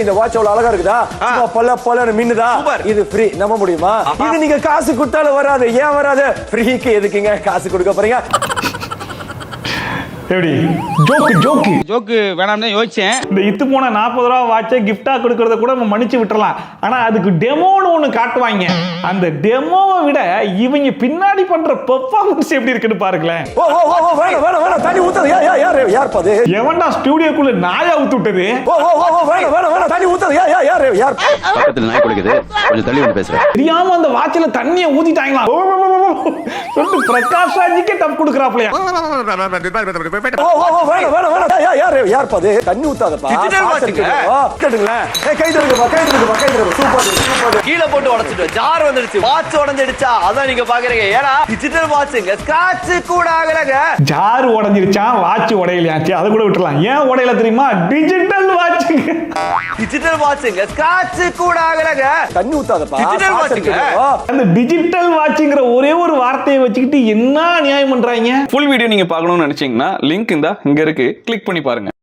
இந்த வாட்ச் அவ்வளவு அழகா இருக்குதா? பல பல மின்னுதா? இது ஃப்ரீ. நம்ப முடியுமா? இது நீங்க காசு கொடுத்தாலும் வராது. ஏன் வராது? ஃப்ரீக்கு எதுக்குங்க காசு கொடுக்க போறீங்க? எப்படி ஜோக்கு ஜோக்கு வேணாம்னு யோசிச்சேன். இந்த இத்து போன 40 ரூபா வாட்சை கிஃப்டா கொடுக்கறத கூட நம்ம மன்னிச்சு விட்டுறலாம். ஆனா அதுக்கு டெமோன்னு ஒண்ணு காட்டுவாங்க. அந்த டெமோவை விட இவங்க பின்னாடி பண்ற பெர்ஃபார்மன்ஸ் எப்படி இருக்குன்னு பாருங்களேன். ஓ ஓ ஓ வேணாம் தண்ணி ஊத்தாத. யார் பாது? எவன்டா ஸ்டுடியோக்குள்ள நாயா ஊத்து விட்டது? ஓ ஓ ஓ வேணாம் தண்ணி ஊத்தாத. யார் பக்கத்துல நாய் குளிக்குது, கொஞ்சம் தள்ளி வந்து பேசுறேன். தெரியாம அந்த வாட்ச்ல தண்ணியை ஊத்திட்டாங்களா? சொல்லிட்டு பிரகாஷ் ராஜுக்கே டப் கொடுக்கறாப்லையா? யார் பாது? தண்ணி ஊத்தாதப்பா. டிஜிட்டல் வாட்ச்ங்க. கேட்டுங்களேன். கை தருங்க. சூப்பர். கீழ போட்டு உடைச்சிட்டு ஜார் வந்துடுச்சு. வாட்ச் உடைஞ்சிடுச்சா? அதான் நீங்க பாக்குறீங்க. ஏன்னா டிஜிட்டல் வாட்ச்ங்க ஸ்கிராட்ச் கூட ஆகலங்க. Jar உடைஞ்சிருச்சா, watch உடையலையாச்சு. அதை கூட விட்டுறலாம். ஏன் உடையல தெரியுமா? டிஜிட்டல் வாட்ச்ங்க. டிஜிட்டல் வாட்ச்ங்க ஸ்கிராட்ச் கூட ஆகலங்க. தண்ணி ஊத்தாதப்பா. டிஜிட்டல் வாட்ச்ங்க. அந்த டிஜிட்டல் வாட்ச்ங்கிற ஒரே ஒரு வார்த்தையை வச்சுக்கிட்டு என்ன நியாயம் பண்றாங்க? ஃபுல் வீடியோ நீங்க பார்க்கணும்னு நினைச்சீங்கன்னா லிங்க் இங்க இருக்கு, கிளிக் பண்ணி பாருங்க.